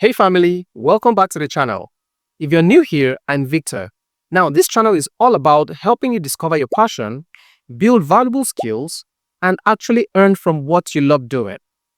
Hey family, welcome back to the channel. If you're new here, I'm Victor. Now, this channel is all about helping you discover your passion, build valuable skills, and actually earn from what you love doing.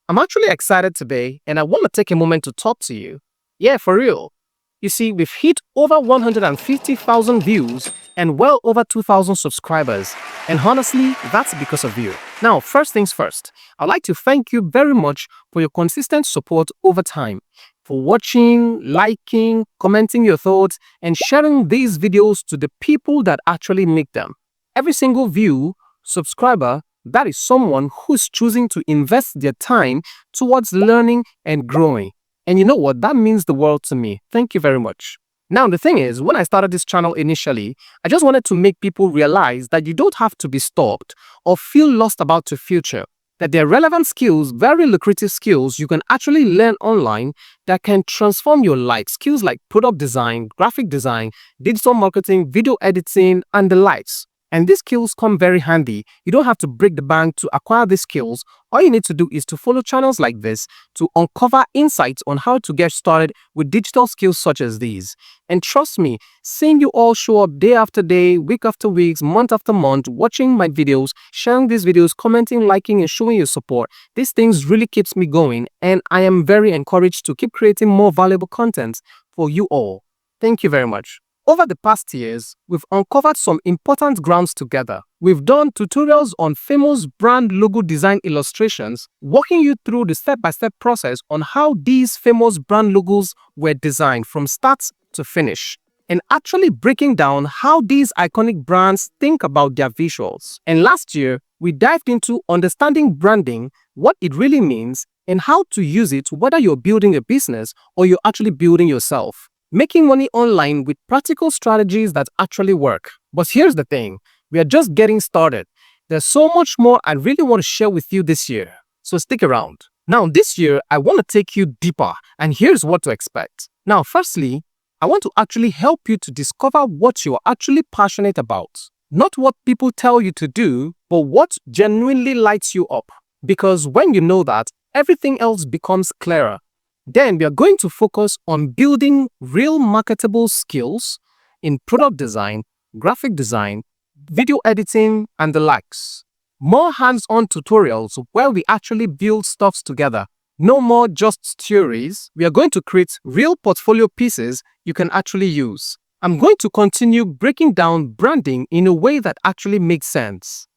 I'm actually excited today and I want to take a moment to talk to you. Yeah, for real. You see, we've hit over 150,000 views and well over 2,000 subscribers. And honestly, that's because of you. Now, first things first, I'd like to thank you very much for your consistent support over time, for watching, liking, commenting your thoughts, and sharing these videos to the people that actually make them. Every single view, subscriber, that is someone who's choosing to invest their time towards learning and growing. And you know what? That means the world to me. Thank you very much. Now, the thing is, when I started this channel initially, I just wanted to make people realize that you don't have to be stopped or feel lost about your future. That there are relevant skills, very lucrative skills you can actually learn online that can transform your life. Skills like product design, graphic design, digital marketing, video editing, and the likes. And these skills come very handy. You don't have to break the bank to acquire these skills. All you need to do is to follow channels like this to uncover insights on how to get started with digital skills such as these. And trust me, seeing you all show up day after day, week after week, month after month, watching my videos, sharing these videos, commenting, liking, and showing your support, these things really keeps me going. And I am very encouraged to keep creating more valuable content for you all. Thank you very much. Over the past years, we've uncovered some important grounds together. We've done tutorials on famous brand logo design illustrations, walking you through the step-by-step process on how these famous brand logos were designed from start to finish, and actually breaking down how these iconic brands think about their visuals. And last year, we dived into understanding branding, what it really means, and how to use it whether you're building a business or you're actually building yourself. Making money online with practical strategies that actually work. But here's the thing, we are just getting started. There's so much more I really want to share with you this year, so stick around. Now this year, I want to take you deeper, and here's what to expect. Now firstly, I want to actually help you to discover what you're actually passionate about. Not what people tell you to do, but what genuinely lights you up. Because when you know that, everything else becomes clearer. Then we are going to focus on building real marketable skills in product design, graphic design, video editing, and the likes. More hands-on tutorials where we actually build stuffs together. No more just theories. We are going to create real portfolio pieces you can actually use. I'm going to continue breaking down branding in a way that actually makes sense.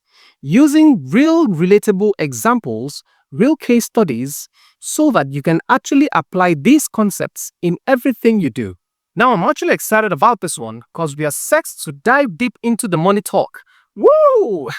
Using real relatable examples, real case studies, so that you can actually apply these concepts in everything you do. Now, I'm actually excited about this one because we are set to dive deep into the money talk. Woo!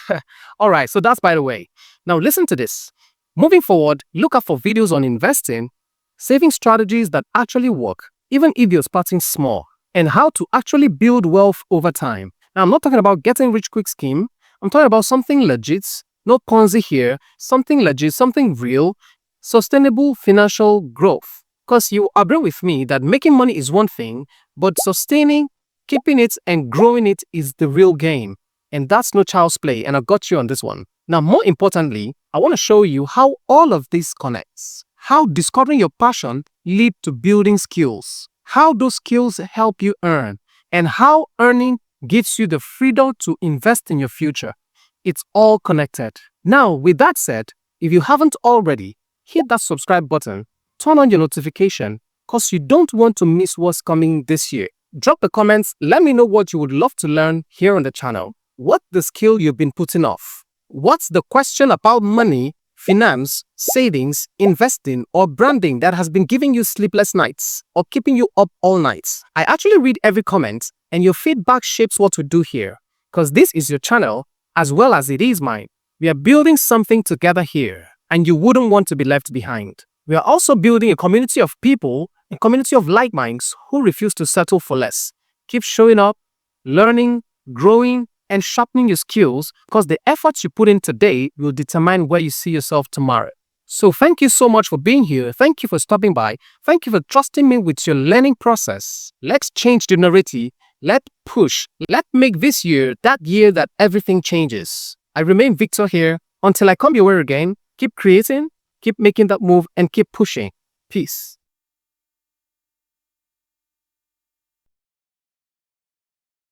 Alright, so that's by the way. Now listen to this. Moving forward, look out for videos on investing, saving strategies that actually work, even if you're starting small, and how to actually build wealth over time. Now, I'm not talking about getting rich quick scheme. I'm talking about something legit, no Ponzi here, something legit, something real, sustainable financial growth. Because you agree with me that making money is one thing, but sustaining, keeping it, and growing it is the real game. And that's no child's play, and I got you on this one. Now, more importantly, I want to show you how all of this connects. How discovering your passion leads to building skills. How those skills help you earn. And how earning gives you the freedom to invest in your future. It's all connected. Now, with that said, if you haven't already, hit that subscribe button, turn on your notification, because you don't want to miss what's coming this year. Drop the comments, let me know what you would love to learn here on the channel. What's the skill you've been putting off? What's the question about money, finance, savings, investing, or branding that has been giving you sleepless nights or keeping you up all night? I actually read every comment, and your feedback shapes what we do here, because this is your channel as well as it is mine. We are building something together here, and you wouldn't want to be left behind. We are also building a community of people, a community of like minds who refuse to settle for less. Keep showing up, learning, growing, and sharpening your skills, because the efforts you put in today will determine where you see yourself tomorrow. So thank you so much for being here. Thank you for stopping by. Thank you for trusting me with your learning process. Let's change the narrative. Let's push. Let's make this year that year that everything changes. I remain Victor here. Until I come your way again, keep creating, keep making that move, and keep pushing. Peace.